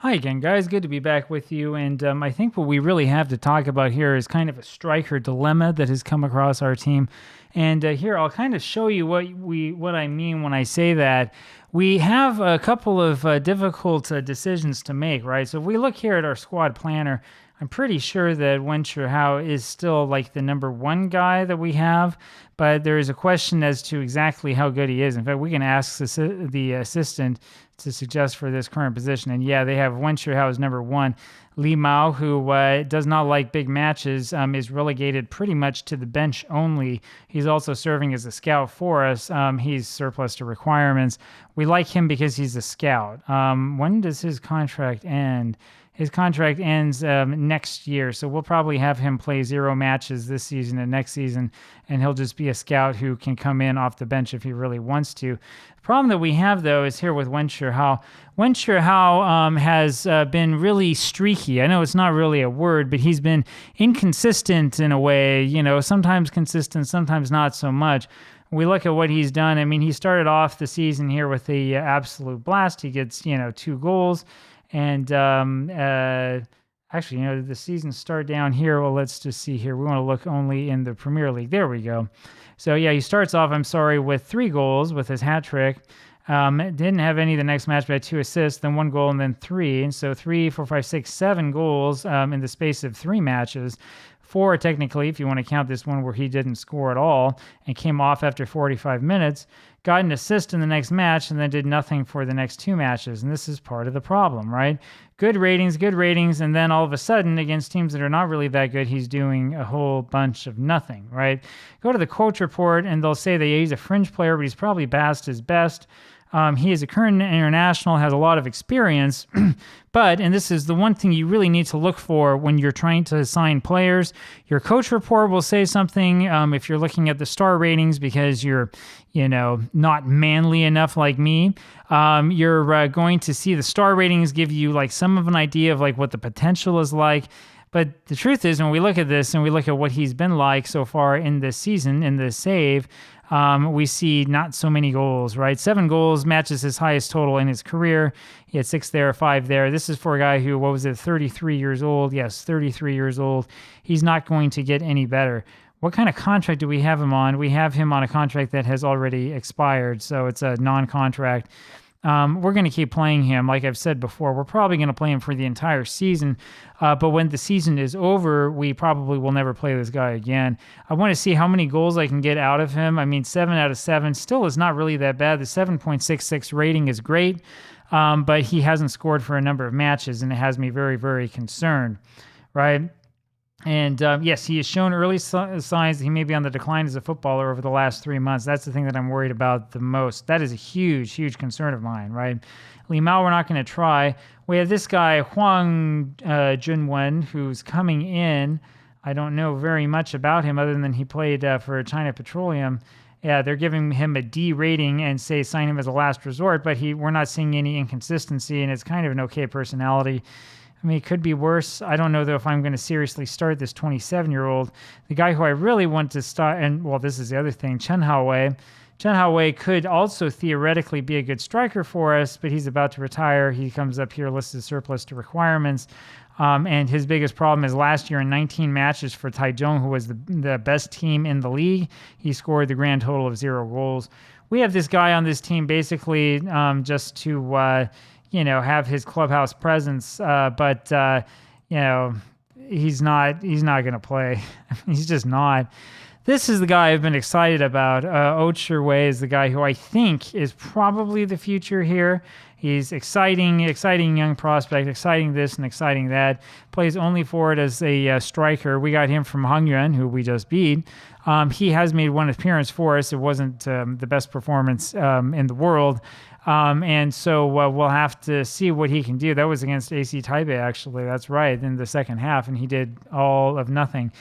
Hi again, guys. Good to be back with you. And I think what we really have to talk about here is kind of a striker dilemma that has come across our team. And here, I'll kind of show you what I mean when I say that. We have a couple of difficult decisions to make, right? So if we look here at our squad planner, I'm pretty sure that Wencher is still like the number one guy that we have, but there is a question as to exactly how good he is. In fact, we can ask the assistant to suggest for this current position. And yeah, they have Wencher as number one. Li Mao, who does not like big matches, is relegated pretty much to the bench only. He's also serving as a scout for us. He's surplus to requirements. We like him because he's a scout. When does his contract end? His contract ends next year, so we'll probably have him play 0 matches this season and next season, and he'll just be a scout who can come in off the bench if he really wants to. The problem that we have, though, is here with Wencher. Wencher has been really streaky. I know it's not really a word, but he's been inconsistent in a way, sometimes consistent, sometimes not so much. We look at what he's done. I mean, he started off the season here with the absolute blast. He gets, 2 goals. And actually, the season start down here. Well, let's just see here. We want to look only in the Premier League. There we go. So, yeah, he starts off, with 3 goals with his hat trick. Didn't have any the next match, but had 2 assists, then 1 goal, and then 3. And so 3, 4, 5, 6, 7 goals in the space of 3 matches. 4 technically, if you want to count this one where he didn't score at all and came off after 45 minutes, got an assist in the next match, and then did nothing for the next 2 matches. And this is part of the problem, right? Good ratings, and then all of a sudden, against teams that are not really that good, he's doing a whole bunch of nothing, right? Go to the coach report, and they'll say that he's a fringe player, but he's probably past his best. He is a current international, has a lot of experience, but, and this is the one thing you really need to look for when you're trying to assign players, your coach report will say something if you're looking at the star ratings because you're, not manly enough like me. You're going to see the star ratings give you like some of an idea of like what the potential is like. But the truth is, when we look at this and we look at what he's been like so far in this season, in this save, we see not so many goals, right? 7 goals matches his highest total in his career. He had 6 there, 5 there. This is for a guy who, 33 years old? Yes, 33 years old. He's not going to get any better. What kind of contract do we have him on? We have him on a contract that has already expired, so it's a non-contract. We're going to keep playing him. Like I've said before, we're probably going to play him for the entire season. But when the season is over, we probably will never play this guy again. I want to see how many goals I can get out of him. I mean, 7 out of 7 still is not really that bad. The 7.66 rating is great, but he hasn't scored for a number of matches, and it has me very, very concerned, right? And yes, he has shown early signs that he may be on the decline as a footballer over the last 3 months. That's the thing that I'm worried about the most. That is a huge, huge concern of mine, right? Li Mao, we're not going to try. We have this guy, Huang Junwen, who's coming in. I don't know very much about him other than he played for China Petroleum. Yeah, they're giving him a D rating and say sign him as a last resort, but we're not seeing any inconsistency, and it's kind of an okay personality. I mean, it could be worse. I don't know, though, if I'm going to seriously start this 27-year-old. The guy who I really want to start, and, well, this is the other thing, Chen Haowei. Chen Haowei could also theoretically be a good striker for us, but he's about to retire. He comes up here listed surplus to requirements. And his biggest problem is last year in 19 matches for Taiwan, who was the best team in the league, he scored the grand total of 0 goals. We have this guy on this team basically just to... have his clubhouse presence, but he's not going to play. He's just not. This is the guy I've been excited about. Wei is the guy who I think is probably the future here. He's exciting young prospect, exciting this and exciting that. Plays only forward as a striker. We got him from Hongyuan, who we just beat. He has made 1 appearance for us. It wasn't the best performance in the world. And so we'll have to see what he can do. That was against AC Taipei, actually. That's right, in the second half, and he did all of nothing.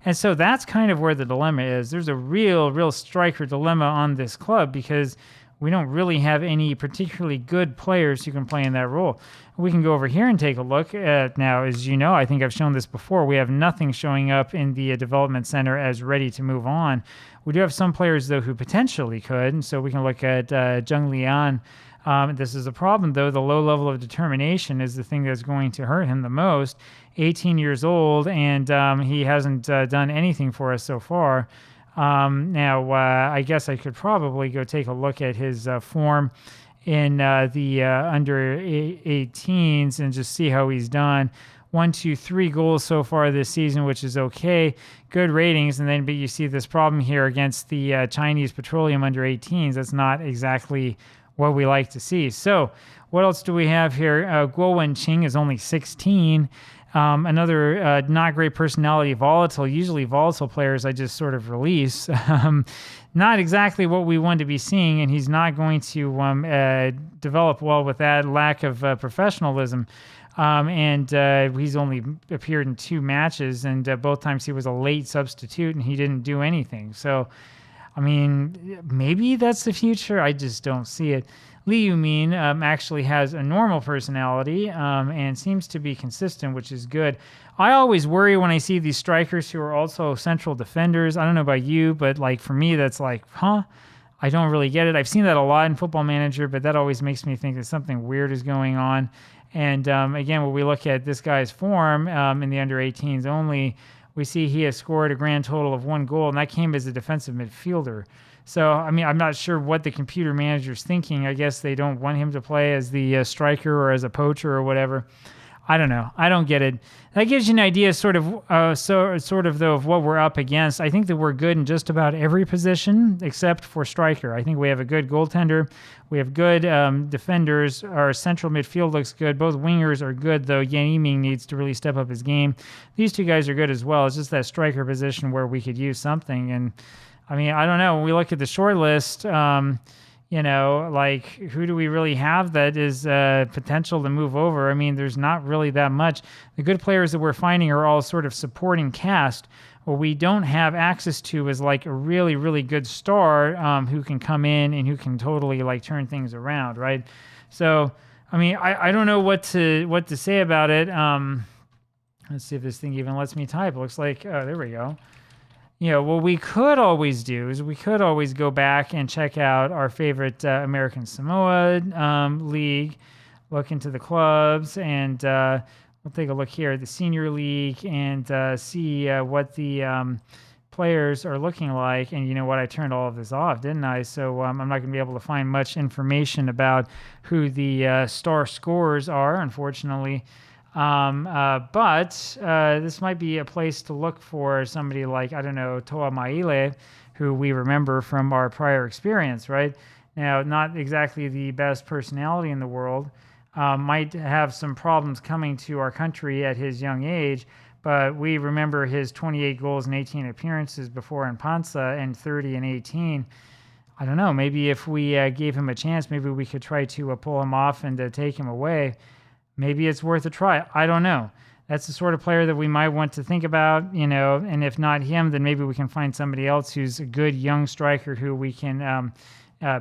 And so that's kind of where the dilemma is. There's a real striker dilemma on this club because we don't really have any particularly good players who can play in that role. We can go over here and take a look at now. As you know, I think I've shown this before. We have nothing showing up in the development center as ready to move on. We do have some players, though, who potentially could. And so we can look at Zheng Lian, This is a problem, though. The low level of determination is the thing that's going to hurt him the most. 18 years old, and he hasn't done anything for us so far. Now, I guess I could probably go take a look at his form in the under 18s and just see how he's done. 1, 2, 3 goals so far this season, which is okay. Good ratings. And then, but you see this problem here against the Chinese Petroleum under 18s. That's not exactly what we like to see. So what else do we have here? Guo Wenqing is only 16. Another not great personality, volatile. Usually volatile players I just sort of release. Not exactly what we want to be seeing, and he's not going to develop well with that lack of professionalism. He's only appeared in 2 matches, and both times he was a late substitute, and he didn't do anything. So, I mean, maybe that's the future. I just don't see it. Li Yumin actually has a normal personality and seems to be consistent, which is good. I always worry when I see these strikers who are also central defenders. I don't know about you, but like for me, that's like, I don't really get it. I've seen that a lot in Football Manager, but that always makes me think that something weird is going on. And again, when we look at this guy's form in the under 18s only, we see he has scored a grand total of 1 goal, and that came as a defensive midfielder. So, I mean, I'm not sure what the computer manager's thinking. I guess they don't want him to play as the striker or as a poacher or whatever. I don't know. I don't get it. That gives you an idea, sort of though, of what we're up against. I think that we're good in just about every position except for striker. I think we have a good goaltender. We have good defenders. Our central midfield looks good. Both wingers are good, though Yan Yiming needs to really step up his game. These 2 guys are good as well. It's just that striker position where we could use something. And I mean, I don't know. When we look at the short list, like who do we really have that is potential to move over? I mean, there's not really that much. The good players that we're finding are all sort of supporting cast. What we don't have access to is like a really, really good star who can come in and who can totally like turn things around, right? So, I mean, I don't know what to say about it. Let's see if this thing even lets me type. It looks like, oh, there we go. What we could always do is we could always go back and check out our favorite American Samoa league, look into the clubs, and we'll take a look here at the senior league and see what the players are looking like. And you know what? I turned all of this off, didn't I? So I'm not going to be able to find much information about who the star scorers are, unfortunately. But this might be a place to look for somebody like, I don't know, Toa Maile, who we remember from our prior experience, right? Now, not exactly the best personality in the world, might have some problems coming to our country at his young age, but we remember his 28 goals and 18 appearances before in Panza and 30 and 18. I don't know, maybe if we gave him a chance, maybe we could try to pull him off and take him away. Maybe it's worth a try. I don't know. That's the sort of player that we might want to think about, and if not him, then maybe we can find somebody else who's a good young striker who we can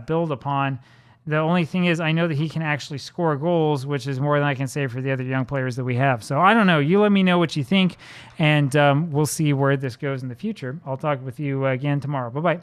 build upon. The only thing is I know that he can actually score goals, which is more than I can say for the other young players that we have. So I don't know. You let me know what you think, and we'll see where this goes in the future. I'll talk with you again tomorrow. Bye-bye.